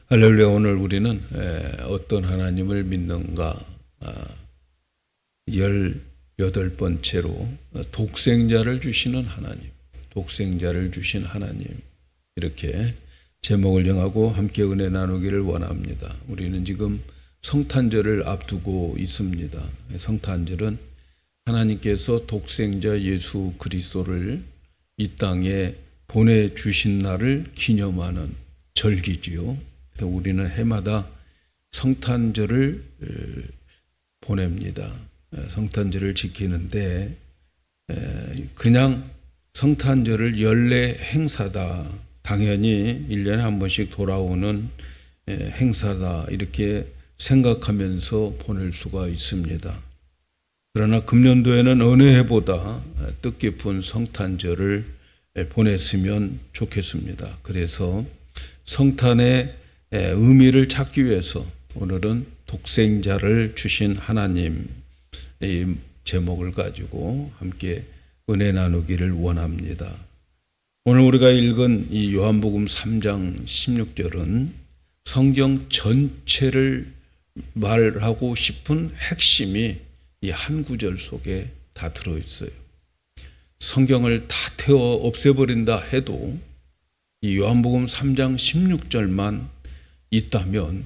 할렐루야. 오늘 우리는 어떤 하나님을 믿는가 18번째로 독생자를 주시는 하나님, 독생자를 주신 하나님, 이렇게 제목을 정하고 함께 은혜 나누기를 원합니다. 우리는 지금 성탄절을 앞두고 있습니다. 성탄절은 하나님께서 독생자 예수 그리스도를 이 땅에 보내주신 날을 기념하는 절기지요. 그래서 우리는 해마다 성탄절을 보냅니다. 성탄절을 지키는데 그냥 성탄절을 연례 행사다, 당연히 1년에 한 번씩 돌아오는 행사다, 이렇게 생각하면서 보낼 수가 있습니다. 그러나 금년도에는 어느 해보다 뜻깊은 성탄절을 보냈으면 좋겠습니다. 그래서 성탄의 의미를 찾기 위해서 오늘은 독생자를 주신 하나님, 이 제목을 가지고 함께 은혜 나누기를 원합니다. 오늘 우리가 읽은 이 요한복음 3장 16절은 성경 전체를 말하고 싶은 핵심이 이 한 구절 속에 다 들어있어요. 성경을 다 태워 없애버린다 해도 이 요한복음 3장 16절만 있다면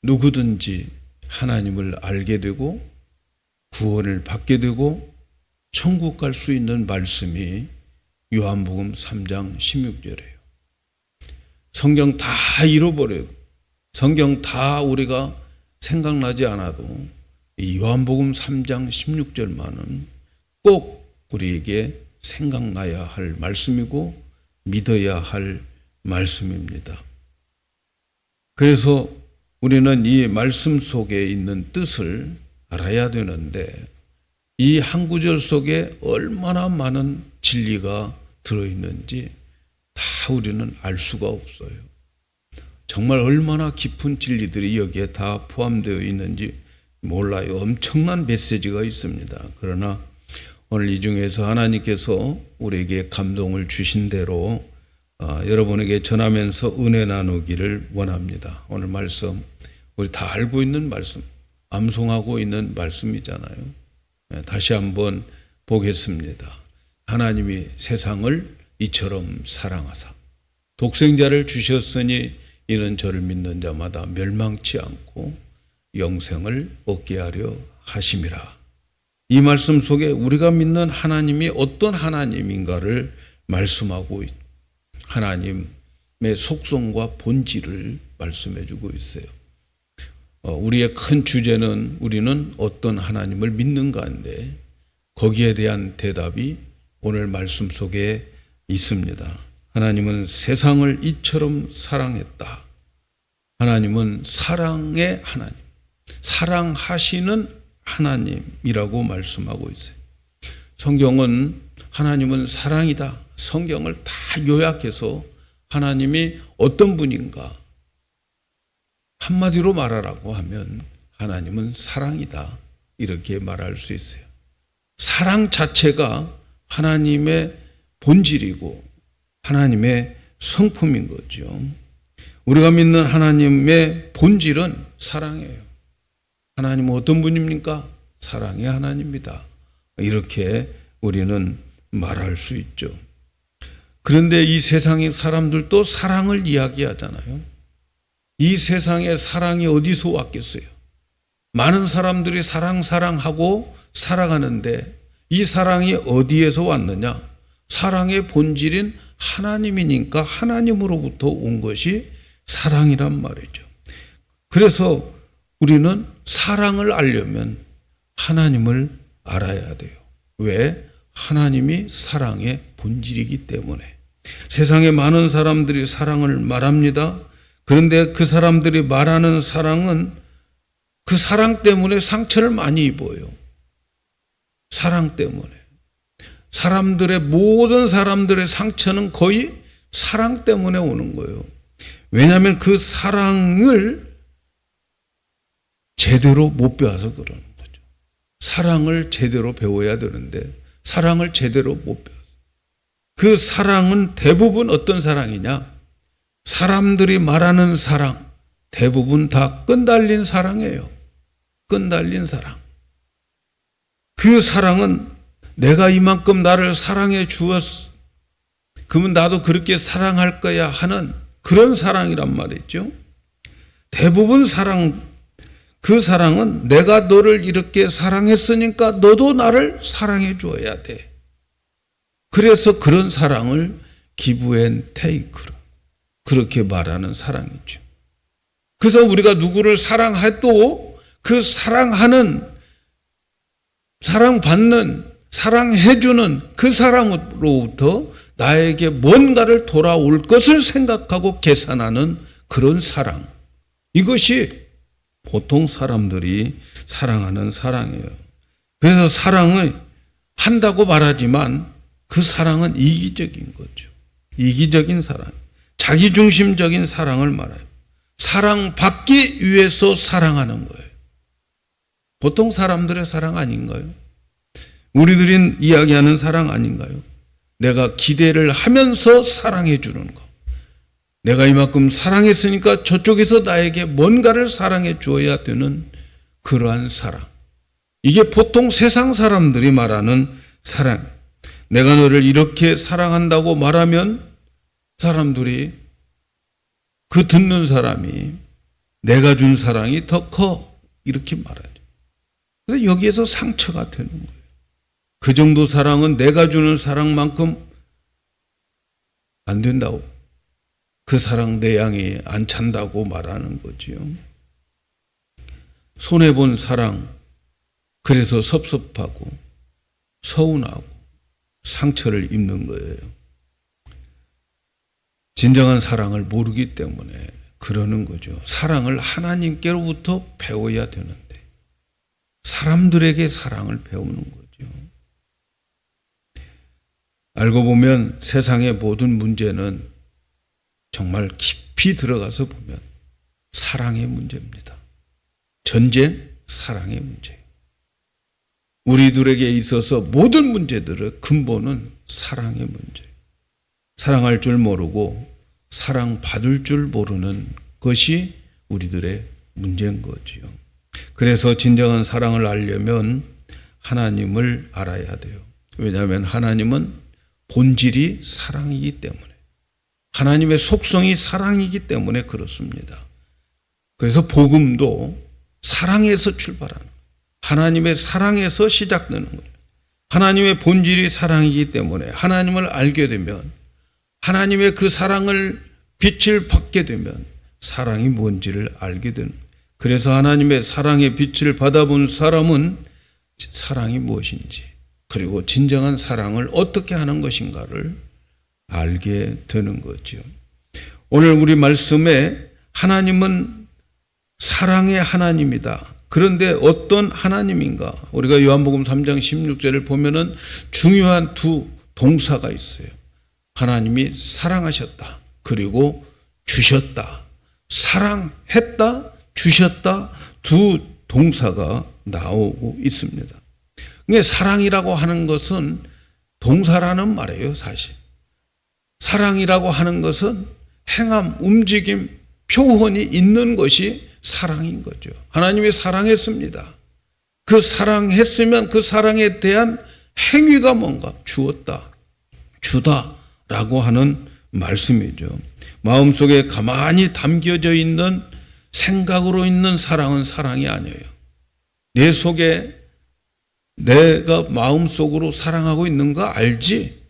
누구든지 하나님을 알게 되고 구원을 받게 되고 천국 갈 수 있는 말씀이 요한복음 3장 16절이에요. 성경 다 잃어버려요. 성경 다 우리가 생각나지 않아도 이 요한복음 3장 16절만은 꼭 우리에게 생각나야 할 말씀이고 믿어야 할 말씀입니다. 그래서 우리는 이 말씀 속에 있는 뜻을 알아야 되는데 이 한 구절 속에 얼마나 많은 진리가 들어있는지 다 우리는 알 수가 없어요. 정말 얼마나 깊은 진리들이 여기에 다 포함되어 있는지 몰라요. 엄청난 메시지가 있습니다. 그러나 오늘 이 중에서 하나님께서 우리에게 감동을 주신 대로 여러분에게 전하면서 은혜 나누기를 원합니다. 오늘 말씀 우리 다 알고 있는 말씀, 암송하고 있는 말씀이잖아요. 다시 한번 보겠습니다. 하나님이 세상을 이처럼 사랑하사 독생자를 주셨으니 이는 저를 믿는 자마다 멸망치 않고 영생을 얻게 하려 하심이라. 이 말씀 속에 우리가 믿는 하나님이 어떤 하나님인가를 말씀하고 하나님의 속성과 본질을 말씀해 주고 있어요. 우리의 큰 주제는 우리는 어떤 하나님을 믿는가인데 거기에 대한 대답이 오늘 말씀 속에 있습니다. 하나님은 세상을 이처럼 사랑했다. 하나님은 사랑의 하나님, 사랑하시는 하나님이라고 말씀하고 있어요. 성경은 하나님은 사랑이다. 성경을 다 요약해서 하나님이 어떤 분인가 한마디로 말하라고 하면 하나님은 사랑이다, 이렇게 말할 수 있어요. 사랑 자체가 하나님의 본질이고 하나님의 성품인 거죠. 우리가 믿는 하나님의 본질은 사랑이에요. 하나님은 어떤 분입니까? 사랑의 하나님입니다. 이렇게 우리는 말할 수 있죠. 그런데 이 세상의 사람들도 사랑을 이야기하잖아요. 이 세상에 사랑이 어디서 왔겠어요? 많은 사람들이 사랑하고 살아가는데 이 사랑이 어디에서 왔느냐? 사랑의 본질인 하나님이니까 하나님으로부터 온 것이 사랑이란 말이죠. 그래서 우리는 사랑을 알려면 하나님을 알아야 돼요. 왜? 하나님이 사랑의 본질이기 때문에. 세상에 많은 사람들이 사랑을 말합니다. 그런데 그 사람들이 말하는 사랑은 그 사랑 때문에 상처를 많이 입어요. 사랑 때문에. 모든 사람들의 상처는 거의 사랑 때문에 오는 거예요. 왜냐하면 그 사랑을 제대로 못 배워서 그러는 거죠. 사랑을 제대로 배워야 되는데 사랑을 제대로 못 배웠어요. 그 사랑은 대부분 어떤 사랑이냐? 사람들이 말하는 사랑 대부분 다 끈달린 사랑이에요. 끈달린 사랑. 그 사랑은 내가 이만큼 나를 사랑해 주었어. 그러면 나도 그렇게 사랑할 거야 하는 그런 사랑이란 말이죠. 대부분 그 사랑은 내가 너를 이렇게 사랑했으니까 너도 나를 사랑해 줘야 돼. 그래서 그런 사랑을 give and take로 그렇게 말하는 사랑이죠. 그래서 우리가 누구를 사랑해도 그 사랑하는, 사랑받는, 사랑해주는 그 사랑으로부터 나에게 뭔가를 돌아올 것을 생각하고 계산하는 그런 사랑. 이것이 보통 사람들이 사랑하는 사랑이에요. 그래서 사랑을 한다고 말하지만 그 사랑은 이기적인 거죠. 이기적인 사랑. 자기중심적인 사랑을 말해요. 사랑받기 위해서 사랑하는 거예요. 보통 사람들의 사랑 아닌가요? 우리들이 이야기하는 사랑 아닌가요? 내가 기대를 하면서 사랑해 주는 거. 내가 이만큼 사랑했으니까 저쪽에서 나에게 뭔가를 사랑해 줘야 되는 그러한 사랑. 이게 보통 세상 사람들이 말하는 사랑. 내가 너를 이렇게 사랑한다고 말하면 사람들이, 그 듣는 사람이 내가 준 사랑이 더 커 이렇게 말하죠. 그래서 여기에서 상처가 되는 거예요. 그 정도 사랑은 내가 주는 사랑만큼 안 된다고. 그 사랑 내 양이 안 찬다고 말하는 거지요. 손해본 사랑, 그래서 섭섭하고 서운하고 상처를 입는 거예요. 진정한 사랑을 모르기 때문에 그러는 거죠. 사랑을 하나님께로부터 배워야 되는데 사람들에게 사랑을 배우는 거죠. 알고 보면 세상의 모든 문제는 정말 깊이 들어가서 보면 사랑의 문제입니다. 전쟁, 사랑의 문제. 우리들에게 있어서 모든 문제들의 근본은 사랑의 문제. 사랑할 줄 모르고 사랑받을 줄 모르는 것이 우리들의 문제인 거지요. 그래서 진정한 사랑을 알려면 하나님을 알아야 돼요. 왜냐하면 하나님은 본질이 사랑이기 때문에, 하나님의 속성이 사랑이기 때문에 그렇습니다. 그래서 복음도 사랑에서 출발하는 거예요. 하나님의 사랑에서 시작되는 거예요. 하나님의 본질이 사랑이기 때문에 하나님을 알게 되면, 하나님의 그 사랑을 빛을 받게 되면 사랑이 뭔지를 알게 되는 거예요. 그래서 하나님의 사랑의 빛을 받아본 사람은 사랑이 무엇인지, 그리고 진정한 사랑을 어떻게 하는 것인가를 알게 되는 거죠. 오늘 우리 말씀에 하나님은 사랑의 하나님이다. 그런데 어떤 하나님인가? 우리가 요한복음 3장 16절을 보면은 중요한 두 동사가 있어요. 하나님이 사랑하셨다. 그리고 주셨다. 사랑했다, 주셨다. 두 동사가 나오고 있습니다. 그러니까 사랑이라고 하는 것은 동사라는 말이에요, 사실. 사랑이라고 하는 것은 행함, 움직임, 표현이 있는 것이 사랑인 거죠. 하나님이 사랑했습니다. 그 사랑했으면 그 사랑에 대한 행위가 뭔가? 주었다, 주다라고 하는 말씀이죠. 마음속에 가만히 담겨져 있는 생각으로 있는 사랑은 사랑이 아니에요. 내 속에 내가 마음속으로 사랑하고 있는 거 알지?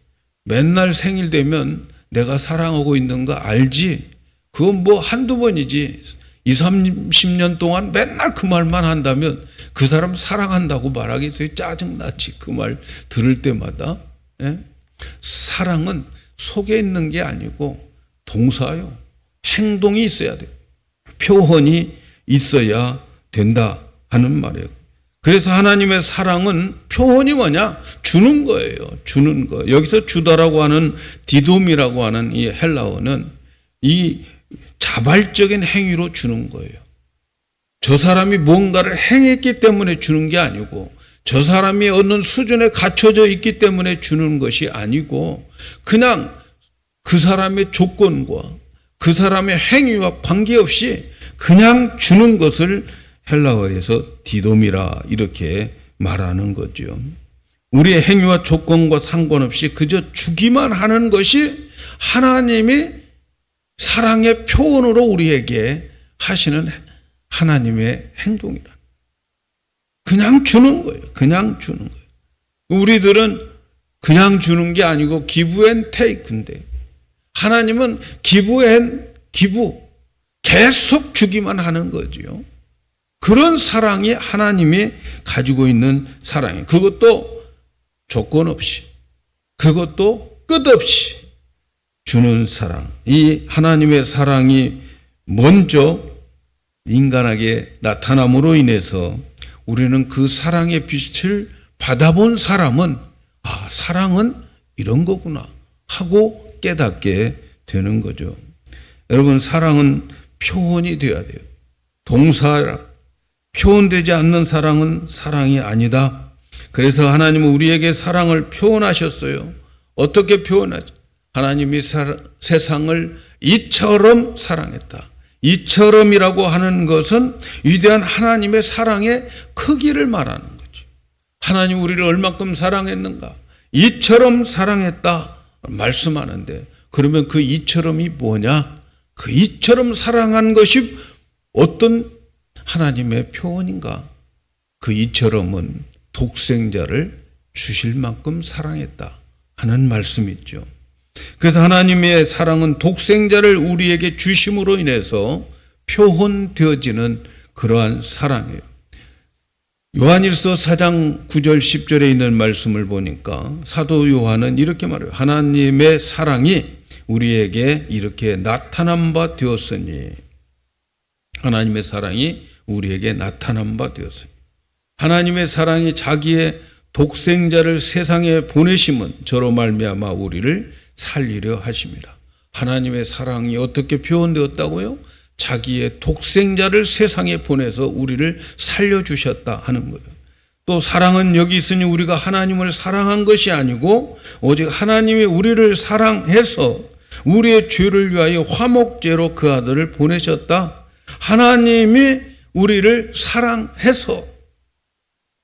맨날 생일 되면 내가 사랑하고 있는 거 알지? 그건 뭐 한두 번이지. 20, 30년 동안 맨날 그 말만 한다면 그 사람 사랑한다고 말하겠어요? 짜증나지. 그 말 들을 때마다. 예? 사랑은 속에 있는 게 아니고 동사요. 행동이 있어야 돼요. 표현이 있어야 된다 하는 말이에요. 그래서 하나님의 사랑은 표현이 뭐냐? 주는 거예요. 주는 거. 여기서 주다라고 하는 디돔이라고 하는 이 헬라어는 이 자발적인 행위로 주는 거예요. 저 사람이 뭔가를 행했기 때문에 주는 게 아니고, 저 사람이 어느 수준에 갖춰져 있기 때문에 주는 것이 아니고, 그냥 그 사람의 조건과 그 사람의 행위와 관계없이 그냥 주는 것을 헬라어에서 디돔이라 이렇게 말하는 거죠. 우리의 행위와 조건과 상관없이 그저 주기만 하는 것이 하나님이 사랑의 표현으로 우리에게 하시는 하나님의 행동이라. 그냥 주는 거예요. 그냥 주는 거예요. 우리들은 그냥 주는 게 아니고 기브 앤 테이크인데 하나님은 기브 계속 주기만 하는 거지요. 그런 사랑이 하나님이 가지고 있는 사랑이에요. 그것도 조건 없이, 그것도 끝없이 주는 사랑. 이 하나님의 사랑이 먼저 인간에게 나타남으로 인해서 우리는 그 사랑의 빛을 받아본 사람은 사랑은 이런 거구나 하고 깨닫게 되는 거죠. 여러분, 사랑은 표현이 되어야 돼요. 동사라. 표현되지 않는 사랑은 사랑이 아니다. 그래서 하나님은 우리에게 사랑을 표현하셨어요. 어떻게 표현하죠? 하나님이 세상을 이처럼 사랑했다. 이처럼이라고 하는 것은 위대한 하나님의 사랑의 크기를 말하는 거죠. 하나님 우리를 얼마큼 사랑했는가? 이처럼 사랑했다 말씀하는데, 그러면 그 이처럼이 뭐냐? 그 이처럼 사랑한 것이 어떤 하나님의 표현인가? 그 이처럼은 독생자를 주실 만큼 사랑했다 하는 말씀이죠. 그래서 하나님의 사랑은 독생자를 우리에게 주심으로 인해서 표현되어지는 그러한 사랑이에요. 요한일서 4장 9절 10절에 있는 말씀을 보니까 사도 요한은 이렇게 말해요. 하나님의 사랑이 우리에게 이렇게 나타난 바 되었으니, 하나님의 사랑이 우리에게 나타난 바 되었으니, 하나님의 사랑이 자기의 독생자를 세상에 보내심은 저로 말미암아 우리를 살리려 하십니다. 하나님의 사랑이 어떻게 표현되었다고요? 자기의 독생자를 세상에 보내서 우리를 살려주셨다 하는 거예요. 또 사랑은 여기 있으니 우리가 하나님을 사랑한 것이 아니고 오직 하나님이 우리를 사랑해서 우리의 죄를 위하여 화목제로 그 아들을 보내셨다. 하나님이 우리를 사랑해서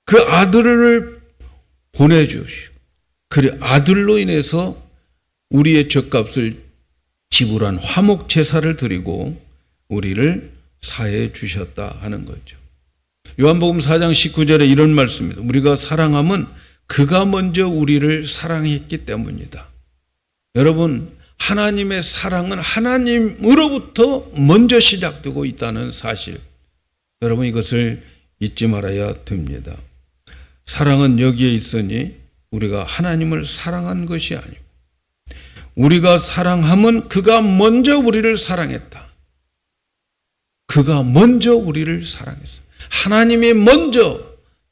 그 아들을 보내주시고 그 아들로 인해서 우리의 죗값을 지불한 화목 제사를 드리고 우리를 사해 주셨다 하는 거죠. 요한복음 4장 19절에 이런 말씀입니다. 우리가 사랑함은 그가 먼저 우리를 사랑했기 때문이다. 여러분, 하나님의 사랑은 하나님으로부터 먼저 시작되고 있다는 사실, 여러분 이것을 잊지 말아야 됩니다. 사랑은 여기에 있으니 우리가 하나님을 사랑한 것이 아니고, 우리가 사랑함은 그가 먼저 우리를 사랑했다. 그가 먼저 우리를 사랑했어. 하나님이 먼저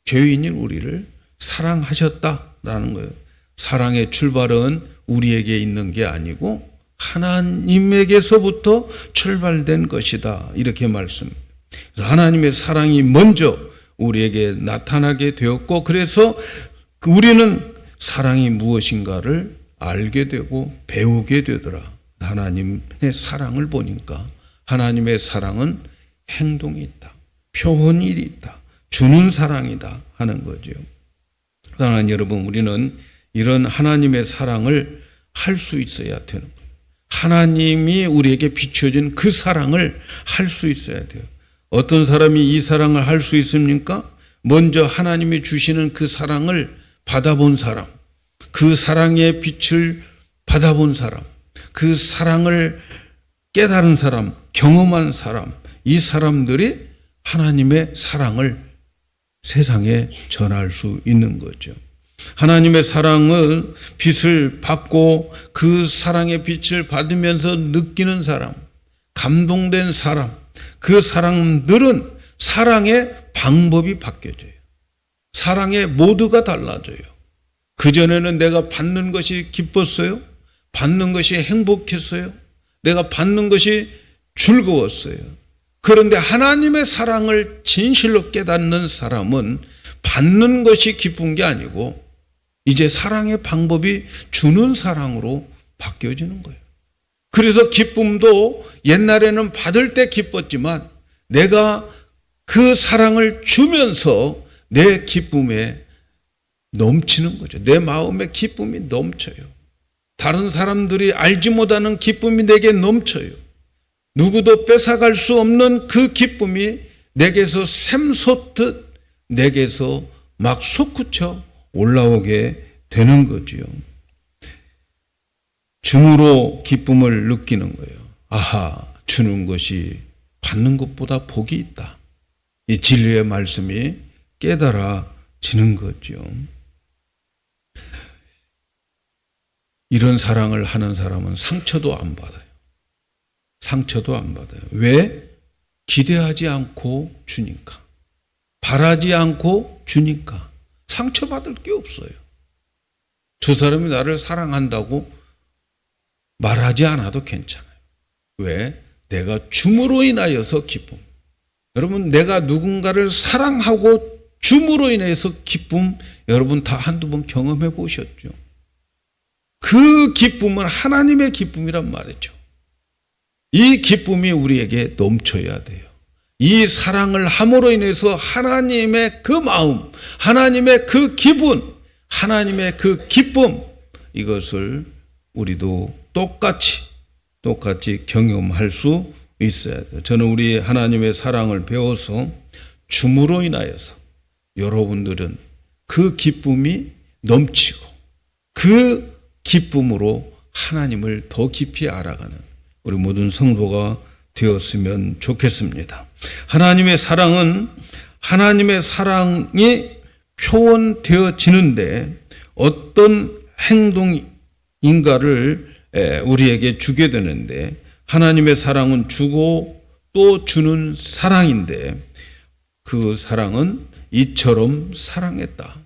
죄인인 우리를 사랑하셨다라는 거예요. 사랑의 출발은 우리에게 있는 게 아니고 하나님에게서부터 출발된 것이다. 이렇게 말씀합니다. 그래서 하나님의 사랑이 먼저 우리에게 나타나게 되었고, 그래서 우리는 사랑이 무엇인가를 알게 되고 배우게 되더라. 하나님의 사랑을 보니까 하나님의 사랑은 행동이 있다. 표현이 있다. 주는 사랑이다 하는 거죠. 사랑하는 여러분, 우리는 이런 하나님의 사랑을 할 수 있어야 되는 거예요. 하나님이 우리에게 비춰진 그 사랑을 할 수 있어야 돼요. 어떤 사람이 이 사랑을 할 수 있습니까? 먼저 하나님이 주시는 그 사랑을 받아본 사람, 그 사랑의 빛을 받아본 사람, 그 사랑을 깨달은 사람, 경험한 사람, 이 사람들이 하나님의 사랑을 세상에 전할 수 있는 거죠. 하나님의 사랑은 빛을 받고 그 사랑의 빛을 받으면서 느끼는 사람, 감동된 사람, 그 사람들은 사랑의 방법이 바뀌어져요. 사랑의 모두가 달라져요. 그전에는 내가 받는 것이 기뻤어요. 받는 것이 행복했어요. 내가 받는 것이 즐거웠어요. 그런데 하나님의 사랑을 진실로 깨닫는 사람은 받는 것이 기쁜 게 아니고 이제 사랑의 방법이 주는 사랑으로 바뀌어지는 거예요. 그래서 기쁨도 옛날에는 받을 때 기뻤지만 내가 그 사랑을 주면서 내 기쁨에 넘치는 거죠. 내 마음에 기쁨이 넘쳐요. 다른 사람들이 알지 못하는 기쁨이 내게 넘쳐요. 누구도 뺏어갈 수 없는 그 기쁨이 내게서 샘솟듯 내게서 막 솟구쳐 올라오게 되는 거지요. 줌으로 기쁨을 느끼는 거예요. 아하, 주는 것이 받는 것보다 복이 있다. 이 진리의 말씀이 깨달아지는 거죠. 이런 사랑을 하는 사람은 상처도 안 받아요. 상처도 안 받아요. 왜? 기대하지 않고 주니까. 바라지 않고 주니까. 상처받을 게 없어요. 저 사람이 나를 사랑한다고 말하지 않아도 괜찮아요. 왜? 내가 줌으로 인하여서 기쁨. 여러분, 내가 누군가를 사랑하고 줌으로 인해서 기쁨, 여러분 다 한두 번 경험해 보셨죠? 그 기쁨은 하나님의 기쁨이란 말이죠. 이 기쁨이 우리에게 넘쳐야 돼요. 이 사랑을 함으로 인해서 하나님의 그 마음, 하나님의 그 기분, 하나님의 그 기쁨, 이것을 우리도 똑같이 경험할 수 있어야 돼요. 저는 우리 하나님의 사랑을 배워서 줌으로 인하여서 여러분들은 그 기쁨이 넘치고 그 기쁨으로 하나님을 더 깊이 알아가는 우리 모든 성도가 되었으면 좋겠습니다. 하나님의 사랑은 하나님의 사랑이 표현되어지는데 어떤 행동인가를 우리에게 주게 되는데 하나님의 사랑은 주고 또 주는 사랑인데 그 사랑은 이처럼 사랑했다.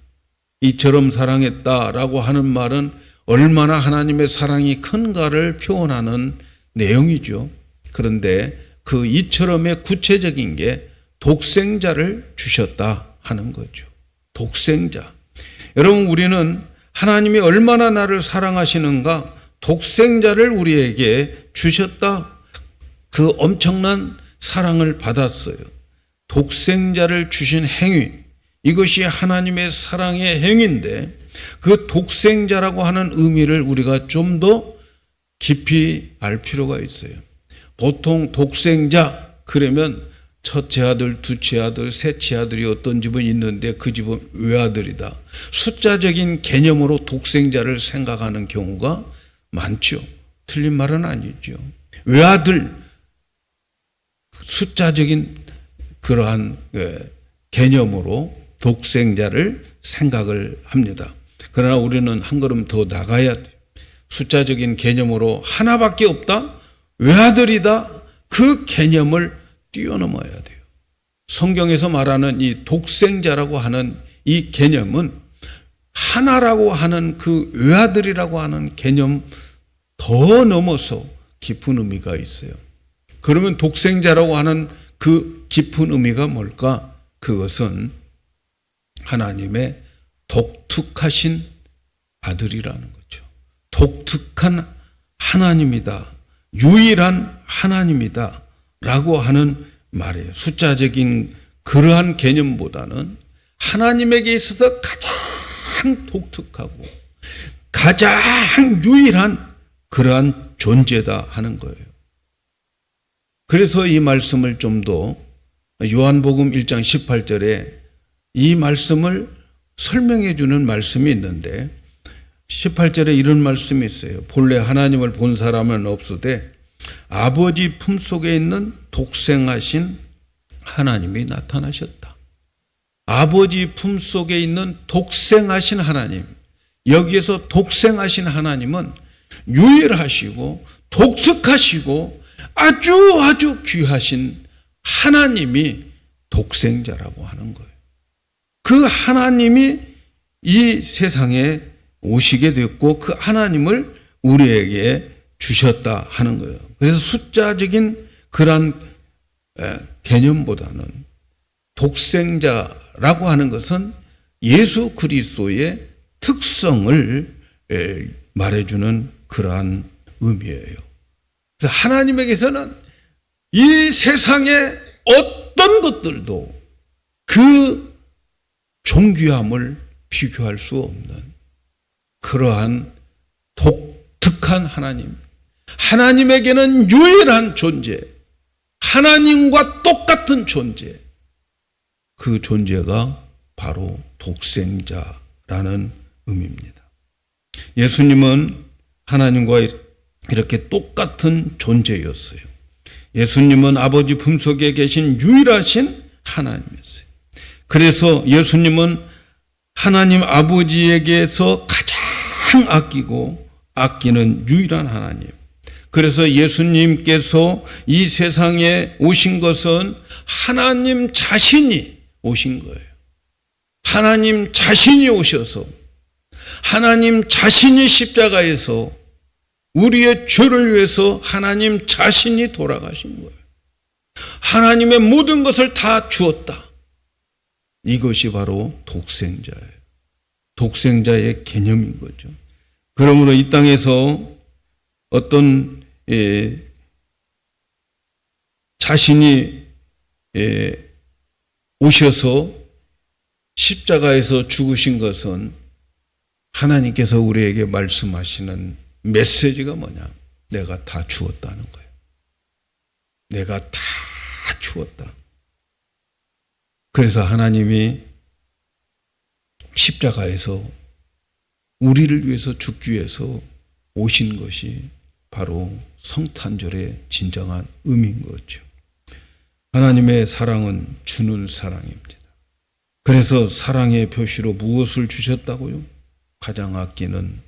이처럼 사랑했다라고 하는 말은 얼마나 하나님의 사랑이 큰가를 표현하는 내용이죠. 그런데 그 이처럼의 구체적인 게 독생자를 주셨다 하는 거죠. 독생자. 여러분, 우리는 하나님이 얼마나 나를 사랑하시는가, 독생자를 우리에게 주셨다. 그 엄청난 사랑을 받았어요. 독생자를 주신 행위, 이것이 하나님의 사랑의 행위인데 그 독생자라고 하는 의미를 우리가 좀 더 깊이 알 필요가 있어요. 보통 독생자 그러면 첫째 아들, 둘째 아들, 셋째 아들이 어떤 집은 있는데 그 집은 외아들이다. 숫자적인 개념으로 독생자를 생각하는 경우가 많죠. 틀린 말은 아니죠. 외아들, 숫자적인 그러한 개념으로 독생자를 생각을 합니다. 그러나 우리는 한 걸음 더 나가야 돼요. 숫자적인 개념으로 하나밖에 없다? 외아들이다? 그 개념을 뛰어넘어야 돼요. 성경에서 말하는 이 독생자라고 하는 이 개념은 하나라고 하는 그 외아들이라고 하는 개념 더 넘어서 깊은 의미가 있어요. 그러면 독생자라고 하는 그 깊은 의미가 뭘까? 그것은 하나님의 독특하신 아들이라는 거죠. 독특한 하나님이다. 유일한 하나님이다. 라고 하는 말이에요. 숫자적인 그러한 개념보다는 하나님에게 있어서 가장 독특하고 가장 유일한 그러한 존재다 하는 거예요. 그래서 이 말씀을 좀 더 요한복음 1장 18절에 이 말씀을 설명해 주는 말씀이 있는데 18절에 이런 말씀이 있어요. 본래 하나님을 본 사람은 없으되 아버지 품속에 있는 독생하신 하나님이 나타나셨다. 아버지 품속에 있는 독생하신 하나님, 여기에서 독생하신 하나님은 유일하시고 독특하시고 아주 귀하신 하나님이 독생자라고 하는 거예요. 그 하나님이 이 세상에 오시게 됐고 그 하나님을 우리에게 주셨다 하는 거예요. 그래서 숫자적인 그런 개념보다는 독생자라고 하는 것은 예수 그리스도의 특성을 말해주는 그러한 의미예요. 그래서 하나님에게서는 이 세상의 어떤 것들도 그 존귀함을 비교할 수 없는 그러한 독특한 하나님, 하나님에게는 유일한 존재, 하나님과 똑같은 존재, 그 존재가 바로 독생자라는 의미입니다. 예수님은 하나님과 이렇게 똑같은 존재였어요. 예수님은 아버지 품속에 계신 유일하신 하나님이었어요. 그래서 예수님은 하나님 아버지에게서 가장 아끼는 유일한 하나님. 그래서 예수님께서 이 세상에 오신 것은 하나님 자신이 오신 거예요. 하나님 자신이 오셔서 하나님 자신이 십자가에서 우리의 죄를 위해서 하나님 자신이 돌아가신 거예요. 하나님의 모든 것을 다 주었다. 이것이 바로 독생자예요. 독생자의 개념인 거죠. 그러므로 이 땅에서 어떤 자신이 오셔서 십자가에서 죽으신 것은 하나님께서 우리에게 말씀하시는 메시지가 뭐냐? 내가 다 주었다는 거예요. 내가 다 주었다. 그래서 하나님이 십자가에서 우리를 위해서 죽기 위해서 오신 것이 바로 성탄절의 진정한 의미인 거죠. 하나님의 사랑은 주는 사랑입니다. 그래서 사랑의 표시로 무엇을 주셨다고요? 가장 아끼는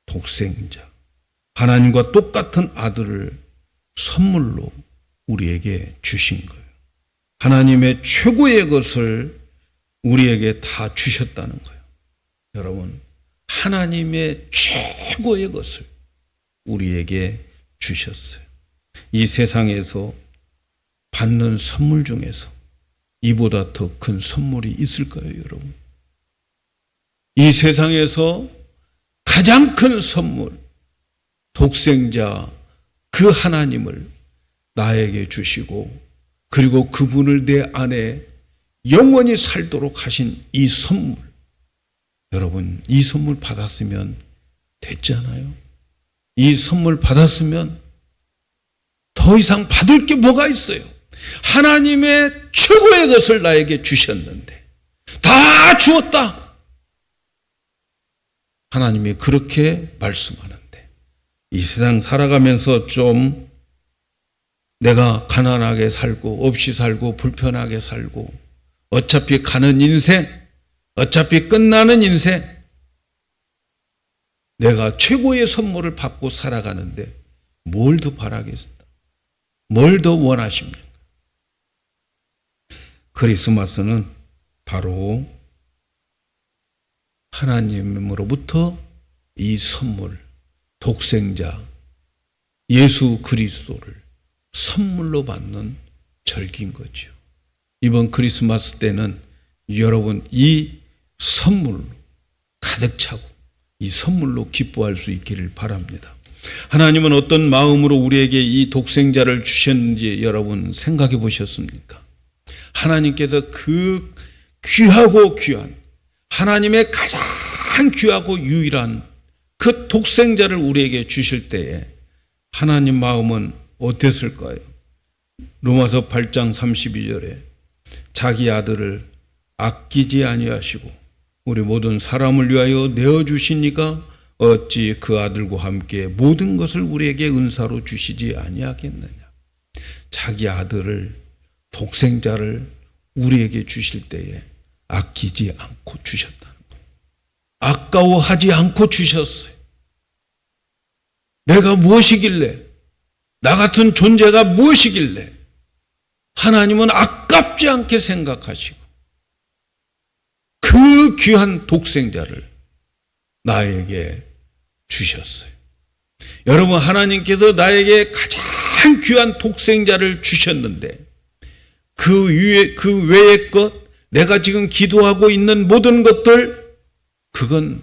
독생자, 하나님과 똑같은 아들을 선물로 우리에게 주신 거예요. 하나님의 최고의 것을 우리에게 다 주셨다는 거예요. 여러분, 하나님의 최고의 것을 우리에게 주셨어요. 이 세상에서 받는 선물 중에서 이보다 더 큰 선물이 있을까요, 여러분? 이 세상에서 가장 큰 선물, 독생자 그 하나님을 나에게 주시고 그리고 그분을 내 안에 영원히 살도록 하신 이 선물, 여러분 이 선물 받았으면 됐잖아요. 이 선물 받았으면 더 이상 받을 게 뭐가 있어요? 하나님의 최고의 것을 나에게 주셨는데 다 주었다. 하나님이 그렇게 말씀하는데 이 세상 살아가면서 좀 내가 가난하게 살고 없이 살고 불편하게 살고 어차피 가는 인생, 어차피 끝나는 인생, 내가 최고의 선물을 받고 살아가는데 뭘 더 바라겠습니까? 뭘 더 원하십니까? 크리스마스는 바로 하나님으로부터 이 선물, 독생자 예수 그리스도를 선물로 받는 절기인 거죠. 이번 크리스마스 때는 여러분 이 선물로 가득 차고 이 선물로 기뻐할 수 있기를 바랍니다. 하나님은 어떤 마음으로 우리에게 이 독생자를 주셨는지 여러분 생각해 보셨습니까? 하나님께서 그 귀하고 귀한 하나님의 가장 귀하고 유일한 그 독생자를 우리에게 주실 때에 하나님 마음은 어땠을까요? 로마서 8장 32절에 자기 아들을 아끼지 아니하시고 우리 모든 사람을 위하여 내어주시니까 어찌 그 아들과 함께 모든 것을 우리에게 은사로 주시지 아니하겠느냐. 자기 아들을, 독생자를 우리에게 주실 때에 아끼지 않고 주셨다는 거예요. 아까워하지 않고 주셨어요. 내가 무엇이길래, 나 같은 존재가 무엇이길래 하나님은 아깝지 않게 생각하시고 그 귀한 독생자를 나에게 주셨어요. 여러분, 하나님께서 나에게 가장 귀한 독생자를 주셨는데 그 외의 것, 내가 지금 기도하고 있는 모든 것들, 그건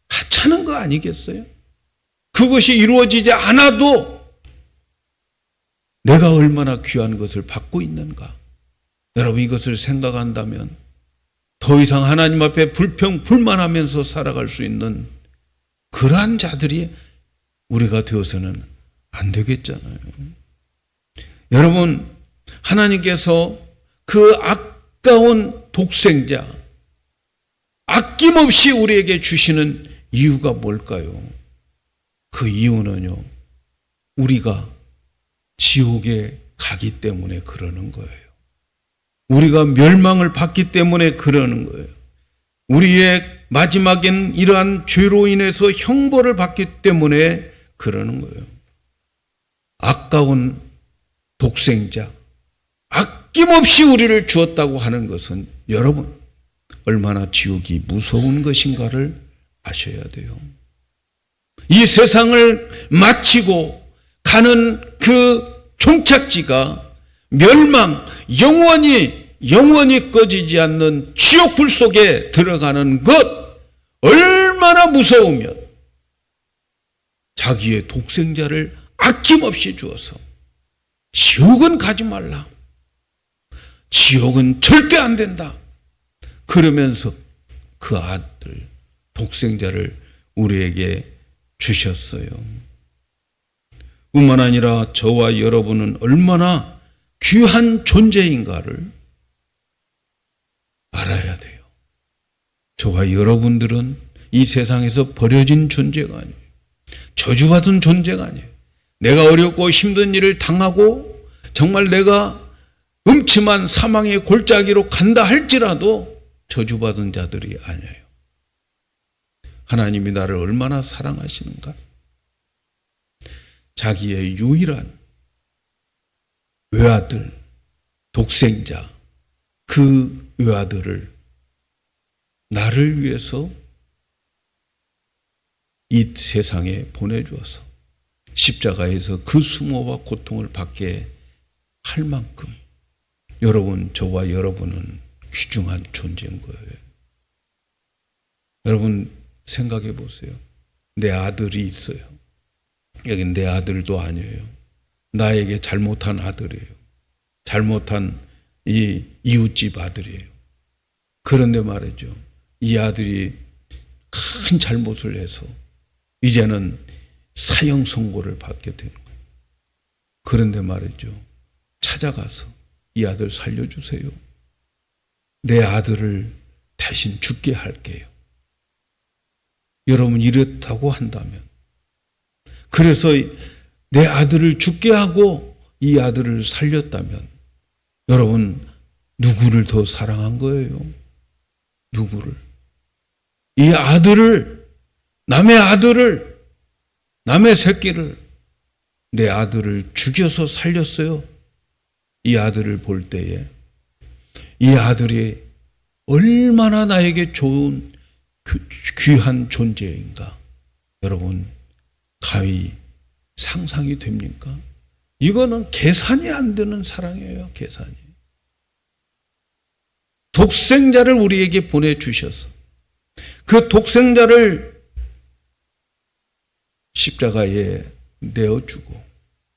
하찮은 거 아니겠어요? 그것이 이루어지지 않아도 내가 얼마나 귀한 것을 받고 있는가. 여러분 이것을 생각한다면 더 이상 하나님 앞에 불평불만하면서 살아갈 수 있는 그러한 자들이 우리가 되어서는 안 되겠잖아요. 여러분 하나님께서 그 아까운 독생자 아낌없이 우리에게 주시는 이유가 뭘까요? 그 이유는요, 우리가 지옥에 가기 때문에 그러는 거예요. 우리가 멸망을 받기 때문에 그러는 거예요. 우리의 마지막엔 이러한 죄로 인해서 형벌을 받기 때문에 그러는 거예요. 아까운 독생자, 아낌없이 우리를 주었다고 하는 것은 여러분 얼마나 지옥이 무서운 것인가를 아셔야 돼요. 이 세상을 마치고 가는 그 종착지가 멸망, 영원히 꺼지지 않는 지옥 불 속에 들어가는 것 얼마나 무서우면 자기의 독생자를 아낌없이 주어서 지옥은 가지 말라. 지옥은 절대 안 된다. 그러면서 그 아들, 독생자를 우리에게 주셨어요. 뿐만 아니라 저와 여러분은 얼마나 귀한 존재인가를 알아야 돼요. 저와 여러분들은 이 세상에서 버려진 존재가 아니에요. 저주받은 존재가 아니에요. 내가 어렵고 힘든 일을 당하고 정말 내가 음침한 사망의 골짜기로 간다 할지라도 저주받은 자들이 아니에요. 하나님이 나를 얼마나 사랑하시는가? 자기의 유일한 외아들, 독생자, 그 외아들을 나를 위해서 이 세상에 보내주어서 십자가에서 그 수모와 고통을 받게 할 만큼 여러분, 저와 여러분은 귀중한 존재인 거예요. 여러분 생각해 보세요. 내 아들이 있어요. 여긴 내 아들도 아니에요. 나에게 잘못한 아들이에요. 잘못한 이 이웃집 아들이에요. 그런데 말이죠. 이 아들이 큰 잘못을 해서 이제는 사형 선고를 받게 되는 거예요. 그런데 말이죠. 찾아가서 이 아들 살려주세요. 내 아들을 대신 죽게 할게요. 여러분 이렇다고 한다면, 그래서 내 아들을 죽게 하고 이 아들을 살렸다면 여러분 누구를 더 사랑한 거예요? 누구를? 이 아들을, 남의 아들을, 남의 새끼를, 내 아들을 죽여서 살렸어요. 이 아들을 볼 때에 이 아들이 얼마나 나에게 좋은 귀한 존재인가 여러분 가히 상상이 됩니까? 이거는 계산이 안 되는 사랑이에요. 계산이. 독생자를 우리에게 보내주셔서 그 독생자를 십자가에 내어주고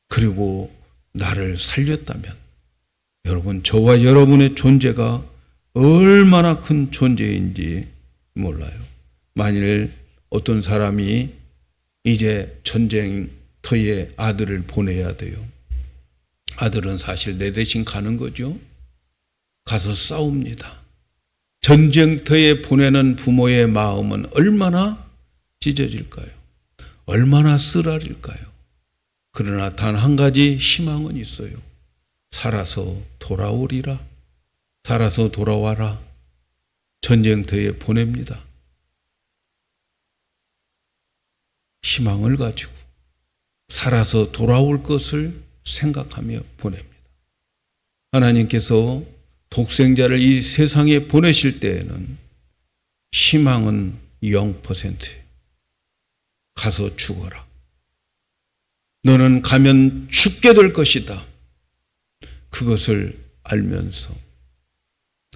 그리고 나를 살렸다면 여러분, 저와 여러분의 존재가 얼마나 큰 존재인지 몰라요. 만일 어떤 사람이 이제 전쟁터에 아들을 보내야 돼요. 아들은 사실 내 대신 가는 거죠. 가서 싸웁니다. 전쟁터에 보내는 부모의 마음은 얼마나 찢어질까요? 얼마나 쓰라릴까요? 그러나 단 한 가지 희망은 있어요. 살아서 돌아오리라. 살아서 돌아와라. 전쟁터에 보냅니다. 희망을 가지고 살아서 돌아올 것을 생각하며 보냅니다. 하나님께서 독생자를 이 세상에 보내실 때에는 희망은 0%예요. 가서 죽어라. 너는 가면 죽게 될 것이다. 그것을 알면서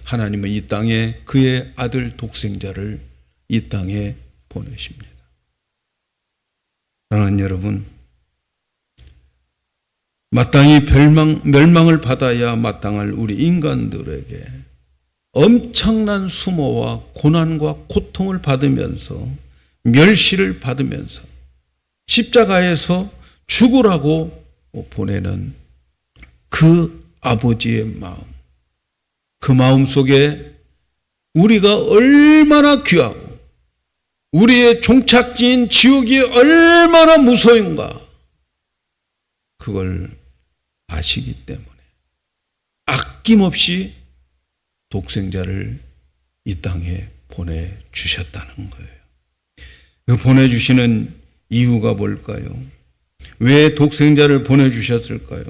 하나님은 이 땅에 그의 아들 독생자를 이 땅에 보내십니다. 사랑하는 여러분, 마땅히 멸망을 받아야 마땅할 우리 인간들에게 엄청난 수모와 고난과 고통을 받으면서 멸시를 받으면서 십자가에서 죽으라고 보내는 그 아버지의 마음, 그 마음 속에 우리가 얼마나 귀하고 우리의 종착지인 지옥이 얼마나 무서운가 그걸 아시기 때문에 아낌없이 독생자를 이 땅에 보내주셨다는 거예요. 그 보내주시는 이유가 뭘까요? 왜 독생자를 보내주셨을까요?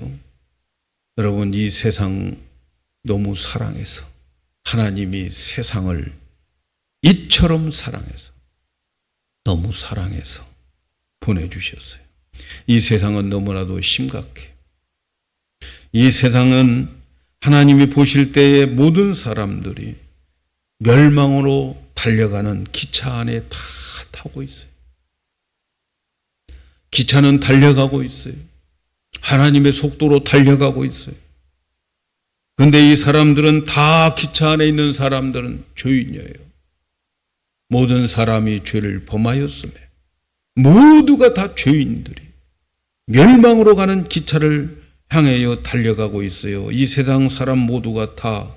여러분, 이 세상 너무 사랑해서 하나님이 세상을 이처럼 사랑해서 너무 사랑해서 보내주셨어요. 이 세상은 너무나도 심각해. 이 세상은 하나님이 보실 때에 모든 사람들이 멸망으로 달려가는 기차 안에 다 타고 있어요. 기차는 달려가고 있어요. 하나님의 속도로 달려가고 있어요. 그런데 이 사람들은 다 기차 안에 있는 사람들은 죄인이에요. 모든 사람이 죄를 범하였음에 모두가 다 죄인들이 멸망으로 가는 기차를 향하여 달려가고 있어요. 이 세상 사람 모두가 다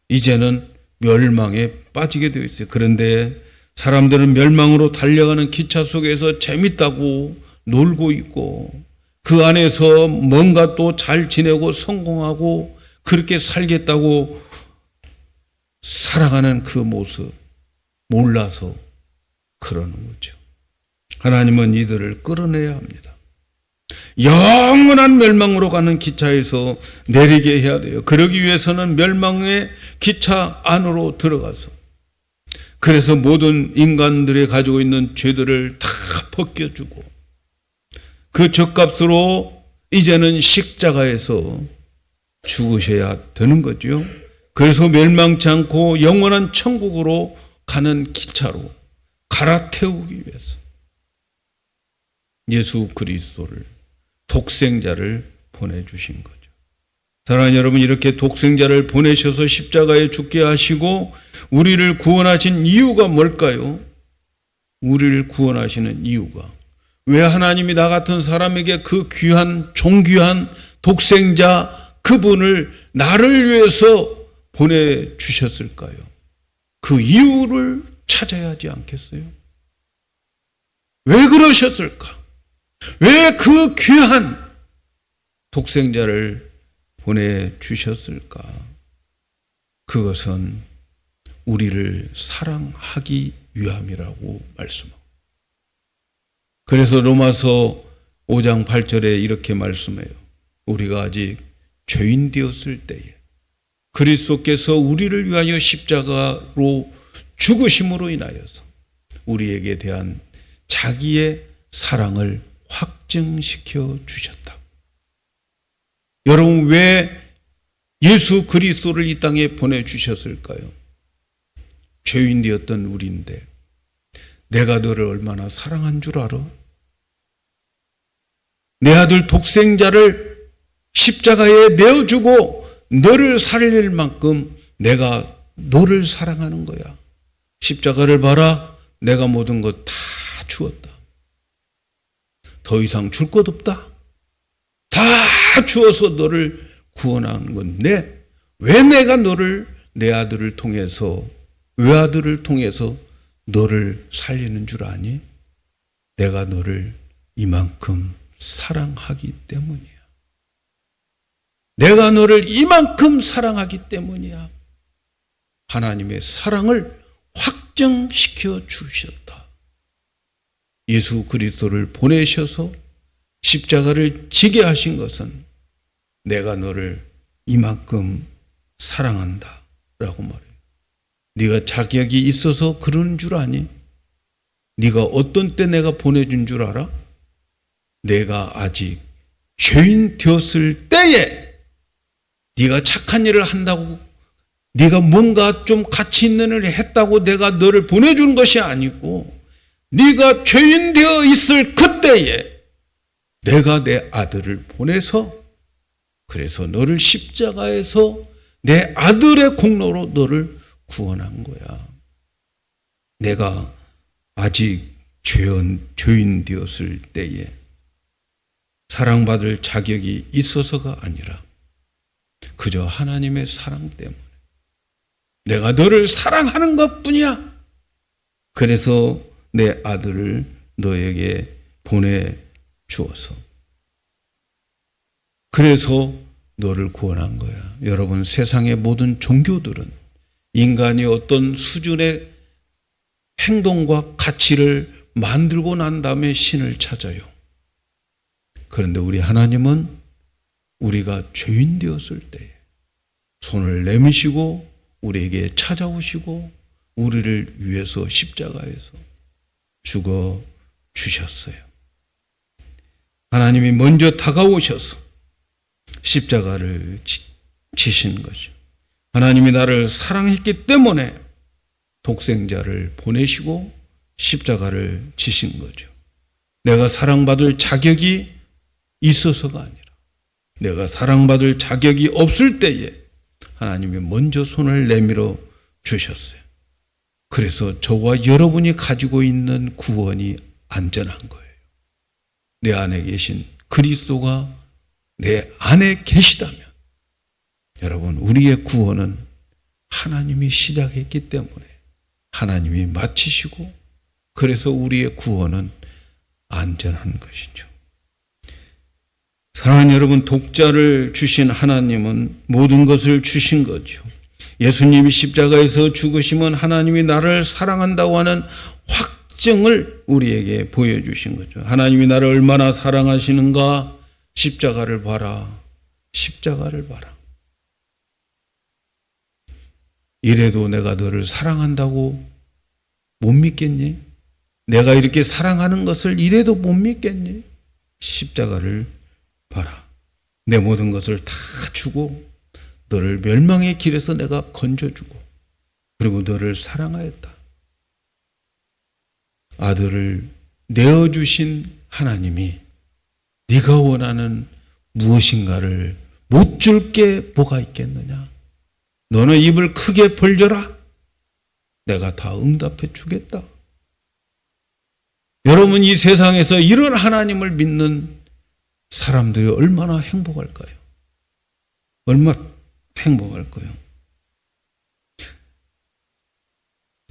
이제는 멸망에 빠지게 되어 있어요. 그런데 사람들은 멸망으로 달려가는 기차 속에서 재밌다고 놀고 있고 그 안에서 뭔가 또 잘 지내고 성공하고 그렇게 살겠다고 살아가는 그 모습 몰라서 그러는 거죠. 하나님은 이들을 끌어내야 합니다. 영원한 멸망으로 가는 기차에서 내리게 해야 돼요. 그러기 위해서는 멸망의 기차 안으로 들어가서 그래서 모든 인간들이 가지고 있는 죄들을 다 벗겨주고 그 죗값으로 이제는 십자가에서 죽으셔야 되는 거죠. 그래서 멸망치 않고 영원한 천국으로 가는 기차로 갈아태우기 위해서 예수 그리스도를 독생자를 보내주신 거죠. 사랑하는 여러분, 이렇게 독생자를 보내셔서 십자가에 죽게 하시고 우리를 구원하신 이유가 뭘까요? 우리를 구원하시는 이유가 왜 하나님이 나 같은 사람에게 그 귀한 존귀한 독생자 그분을 나를 위해서 보내주셨을까요? 그 이유를 찾아야 하지 않겠어요? 왜 그러셨을까? 왜 그 귀한 독생자를 보내주셨을까? 그것은 우리를 사랑하기 위함이라고 말씀합니다. 그래서 로마서 5장 8절에 이렇게 말씀해요. 우리가 아직 죄인 되었을 때에 그리스도께서 우리를 위하여 십자가로 죽으심으로 인하여서 우리에게 대한 자기의 사랑을 확증시켜 주셨다. 여러분, 왜 예수 그리스도를 이 땅에 보내주셨을까요? 죄인 되었던 우리인데 내가 너를 얼마나 사랑한 줄 알아? 내 아들 독생자를 십자가에 내어주고 너를 살릴 만큼 내가 너를 사랑하는 거야. 십자가를 봐라. 내가 모든 것 다 주었다. 더 이상 줄 것 없다. 다 주어서 너를 구원한 건데 왜 내가 너를 내 아들을 통해서 외아들을 통해서 너를 살리는 줄 아니? 내가 너를 이만큼 사랑하기 때문이야. 내가 너를 이만큼 사랑하기 때문이야. 하나님의 사랑을 확정시켜 주셨다. 예수 그리스도를 보내셔서 십자가를 지게 하신 것은 내가 너를 이만큼 사랑한다 라고 말해요. 네가 자격이 있어서 그러는 줄 아니? 네가 어떤 때 내가 보내준 줄 알아? 내가 아직 죄인 되었을 때에 네가 착한 일을 한다고 네가 뭔가 좀 가치 있는 일을 했다고 내가 너를 보내준 것이 아니고 네가 죄인 되어 있을 그때에 내가 내 아들을 보내서 그래서 너를 십자가에서 내 아들의 공로로 너를 구원한 거야. 내가 아직 죄인 되었을 때에 사랑받을 자격이 있어서가 아니라 그저 하나님의 사랑 때문에 내가 너를 사랑하는 것뿐이야. 그래서 내 아들을 너에게 보내주어서 그래서 너를 구원한 거야. 여러분, 세상의 모든 종교들은 인간이 어떤 수준의 행동과 가치를 만들고 난 다음에 신을 찾아요. 그런데 우리 하나님은 우리가 죄인 되었을 때에 손을 내미시고 우리에게 찾아오시고 우리를 위해서 십자가에서 죽어 주셨어요. 하나님이 먼저 다가오셔서 십자가를 지신 거죠. 하나님이 나를 사랑했기 때문에 독생자를 보내시고 십자가를 지신 거죠. 내가 사랑받을 자격이 있어서가 아니라 내가 사랑받을 자격이 없을 때에 하나님이 먼저 손을 내밀어 주셨어요. 그래서 저와 여러분이 가지고 있는 구원이 안전한 거예요. 내 안에 계신 그리스도가 내 안에 계시다면 여러분, 우리의 구원은 하나님이 시작했기 때문에 하나님이 마치시고 그래서 우리의 구원은 안전한 것이죠. 사랑하는 여러분, 독자를 주신 하나님은 모든 것을 주신 거죠. 예수님이 십자가에서 죽으심은 하나님이 나를 사랑한다고 하는 확증을 우리에게 보여주신 거죠. 하나님이 나를 얼마나 사랑하시는가? 십자가를 봐라. 십자가를 봐라. 이래도 내가 너를 사랑한다고 못 믿겠니? 내가 이렇게 사랑하는 것을 이래도 못 믿겠니? 십자가를 봐라. 내 모든 것을 다 주고 너를 멸망의 길에서 내가 건져주고 그리고 너를 사랑하였다. 아들을 내어주신 하나님이 네가 원하는 무엇인가를 못 줄 게 뭐가 있겠느냐? 너는 입을 크게 벌려라. 내가 다 응답해 주겠다. 여러분, 이 세상에서 이런 하나님을 믿는 사람들이 얼마나 행복할까요? 얼마나 행복할까요?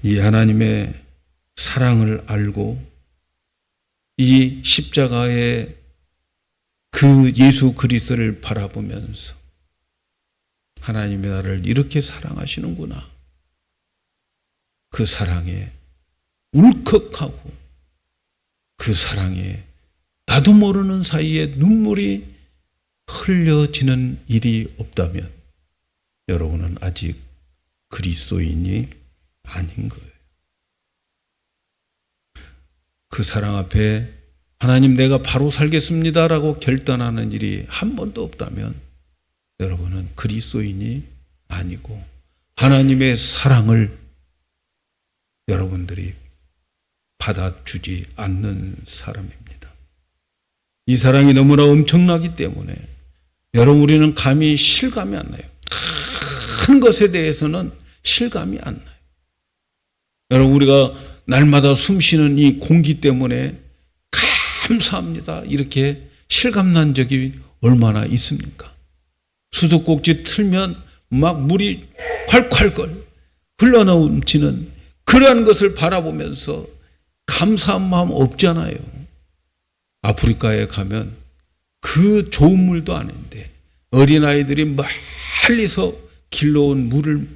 이 하나님의 사랑을 알고 이 십자가의 그 예수 그리스도를 바라보면서 하나님이 나를 이렇게 사랑하시는구나. 그 사랑에 울컥하고 그 사랑에 나도 모르는 사이에 눈물이 흘려지는 일이 없다면 여러분은 아직 그리스도인이 아닌 거예요. 그 사랑 앞에 하나님 내가 바로 살겠습니다라고 결단하는 일이 한 번도 없다면 여러분은 그리스도인이 아니고 하나님의 사랑을 여러분들이 받아주지 않는 사람입니다. 이 사랑이 너무나 엄청나기 때문에 여러분, 우리는 감히 실감이 안 나요. 큰 것에 대해서는 실감이 안 나요. 여러분, 우리가 날마다 숨쉬는 이 공기 때문에 감사합니다 이렇게 실감난 적이 얼마나 있습니까? 수도꼭지 틀면 막 물이 콸콸걸 흘러넘치는 그러한 것을 바라보면서 감사한 마음 없잖아요. 아프리카에 가면 그 좋은 물도 아닌데 어린아이들이 멀리서 길러온 물을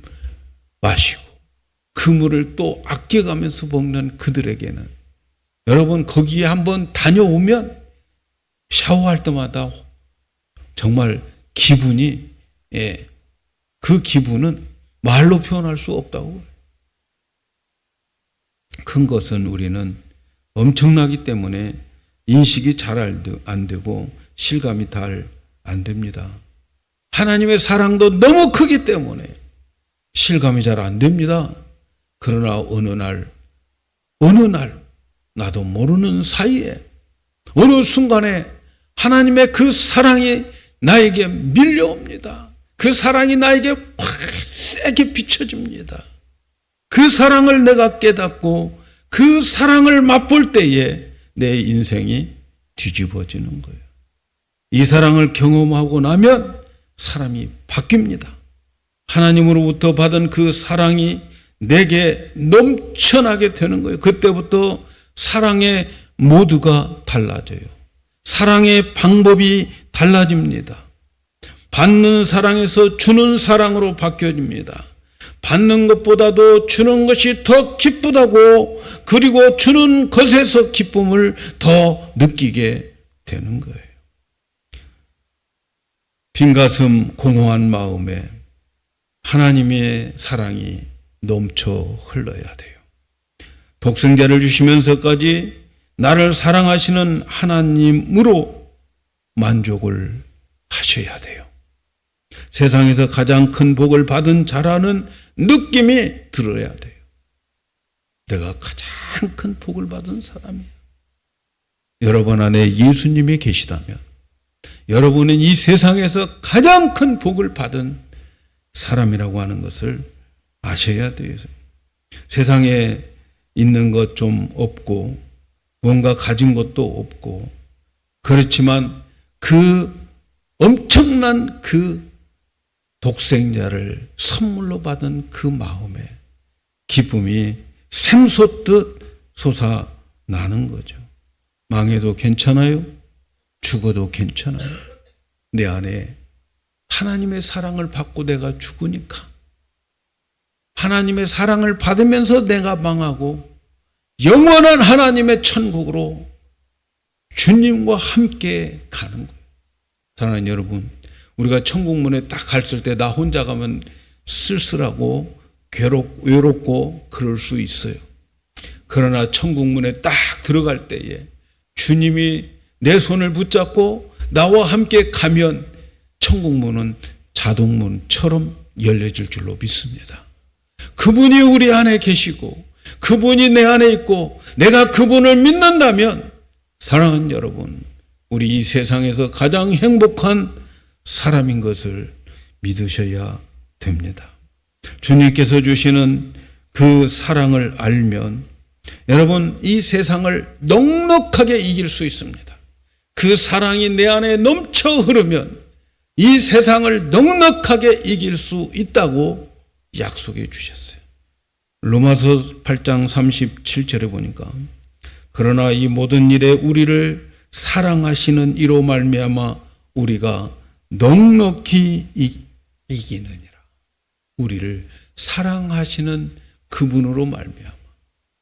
마시고 그 물을 또 아껴가면서 먹는 그들에게는 여러분, 거기에 한번 다녀오면 샤워할 때마다 정말 기분이, 그 기분은 말로 표현할 수 없다고. 큰 것은 우리는 엄청나기 때문에 인식이 잘 안 되고 실감이 잘 안 됩니다. 하나님의 사랑도 너무 크기 때문에 실감이 잘 안 됩니다. 그러나 어느 날 나도 모르는 사이에 어느 순간에 하나님의 그 사랑이 나에게 밀려옵니다. 그 사랑이 나에게 확 세게 비춰집니다. 그 사랑을 내가 깨닫고 그 사랑을 맛볼 때에 내 인생이 뒤집어지는 거예요. 이 사랑을 경험하고 나면 사람이 바뀝니다. 하나님으로부터 받은 그 사랑이 내게 넘쳐나게 되는 거예요. 그때부터 사랑의 모두가 달라져요. 사랑의 방법이 달라집니다. 받는 사랑에서 주는 사랑으로 바뀌어집니다. 받는 것보다도 주는 것이 더 기쁘다고, 그리고 주는 것에서 기쁨을 더 느끼게 되는 거예요. 빈 가슴 공허한 마음에 하나님의 사랑이 넘쳐 흘러야 돼요. 독생자를 주시면서까지 나를 사랑하시는 하나님으로 만족을 하셔야 돼요. 세상에서 가장 큰 복을 받은 자라는 느낌이 들어야 돼요. 내가 가장 큰 복을 받은 사람이야. 여러분 안에 예수님이 계시다면 여러분은 이 세상에서 가장 큰 복을 받은 사람이라고 하는 것을 아셔야 돼요. 세상에 있는 것 좀 없고 뭔가 가진 것도 없고, 그렇지만 그 엄청난 그 독생자를 선물로 받은 그 마음에 기쁨이 샘솟듯 솟아나는 거죠. 망해도 괜찮아요? 죽어도 괜찮아요? 내 안에 하나님의 사랑을 받고 내가 죽으니까, 하나님의 사랑을 받으면서 내가 망하고 영원한 하나님의 천국으로 주님과 함께 가는 거예요. 사랑하는 여러분, 우리가 천국문에 딱 갔을 때 나 혼자 가면 쓸쓸하고 외롭고 그럴 수 있어요. 그러나 천국문에 딱 들어갈 때에 주님이 내 손을 붙잡고 나와 함께 가면 천국문은 자동문처럼 열려질 줄로 믿습니다. 그분이 우리 안에 계시고 그분이 내 안에 있고 내가 그분을 믿는다면, 사랑하는 여러분, 우리 이 세상에서 가장 행복한 사람인 것을 믿으셔야 됩니다. 주님께서 주시는 그 사랑을 알면 여러분, 이 세상을 넉넉하게 이길 수 있습니다. 그 사랑이 내 안에 넘쳐 흐르면 이 세상을 넉넉하게 이길 수 있다고 약속해 주셨어요. 로마서 8장 37절에 보니까, 그러나 이 모든 일에 우리를 사랑하시는 이로 말미암아 우리가 넉넉히 이기느니라. 우리를 사랑하시는 그분으로 말미암아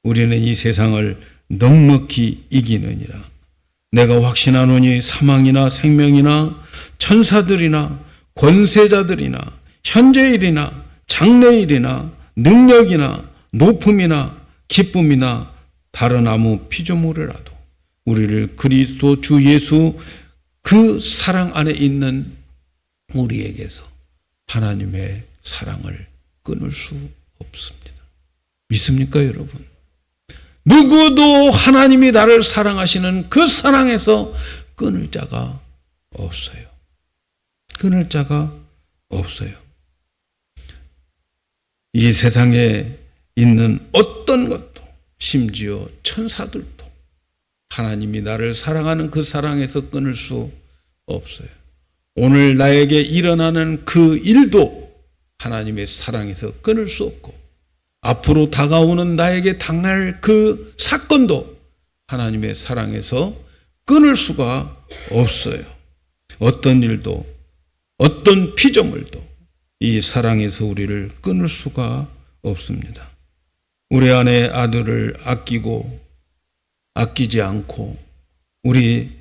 우리는 이 세상을 넉넉히 이기느니라. 내가 확신하노니 사망이나 생명이나 천사들이나 권세자들이나 현재일이나 장래일이나 능력이나 높음이나 기쁨이나 다른 아무 피조물이라도 우리를 그리스도 주 예수 그 사랑 안에 있는 우리에게서 하나님의 사랑을 끊을 수 없습니다. 믿습니까, 여러분? 누구도 하나님이 나를 사랑하시는 그 사랑에서 끊을 자가 없어요. 끊을 자가 없어요. 이 세상에 있는 어떤 것도, 심지어 천사들도 하나님이 나를 사랑하는 그 사랑에서 끊을 수 없어요. 오늘 나에게 일어나는 그 일도 하나님의 사랑에서 끊을 수 없고, 앞으로 다가오는 나에게 당할 그 사건도 하나님의 사랑에서 끊을 수가 없어요. 어떤 일도, 어떤 피조물도 이 사랑에서 우리를 끊을 수가 없습니다. 우리 안에 아들을 아끼지 않고 우리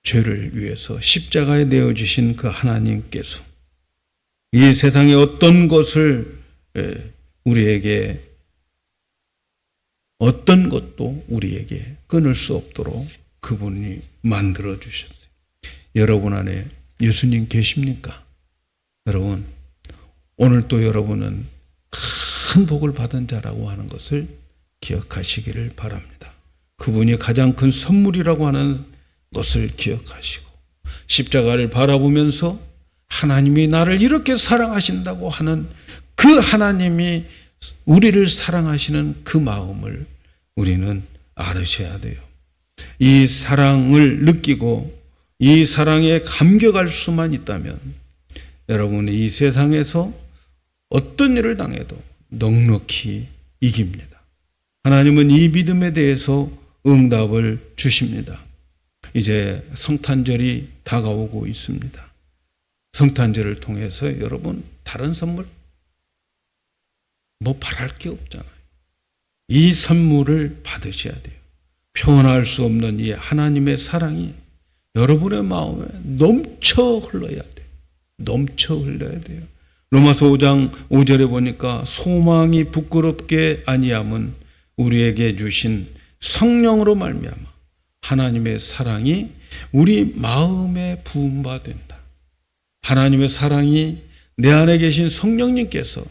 죄를 위해서 십자가에 내어주신 그 하나님께서 이 세상의 어떤 것을 우리에게, 어떤 것도 우리에게 끊을 수 없도록 그분이 만들어 주셨어요. 여러분 안에 예수님 계십니까? 여러분, 오늘 또 여러분은 큰 복을 받은 자라고 하는 것을 기억하시기를 바랍니다. 그분이 가장 큰 선물이라고 하는 것을 기억하시고, 십자가를 바라보면서 하나님이 나를 이렇게 사랑하신다고 하는 그 하나님이 우리를 사랑하시는 그 마음을 우리는 알으셔야 돼요. 이 사랑을 느끼고 이 사랑에 감격할 수만 있다면 여러분은 이 세상에서 어떤 일을 당해도 넉넉히 이깁니다. 하나님은 이 믿음에 대해서 응답을 주십니다. 이제 성탄절이 다가오고 있습니다. 성탄절을 통해서 여러분 다른 선물 뭐 바랄 게 없잖아요. 이 선물을 받으셔야 돼요. 표현할 수 없는 이 하나님의 사랑이 여러분의 마음에 넘쳐 흘러야 돼요. 넘쳐 흘러야 돼요. 로마서 5장 5절에 보니까 소망이 부끄럽게 아니함은 우리에게 주신 성령으로 말미암아 하나님의 사랑이 우리 마음에 부음받는다. 하나님의 사랑이 내 안에 계신 성령님께서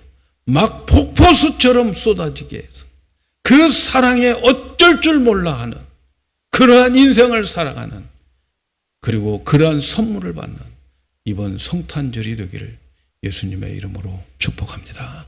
막 폭포수처럼 쏟아지게 해서 그 사랑에 어쩔 줄 몰라 하는 그러한 인생을 살아가는 그리고 그러한 선물을 받는 이번 성탄절이 되기를 예수님의 이름으로 축복합니다.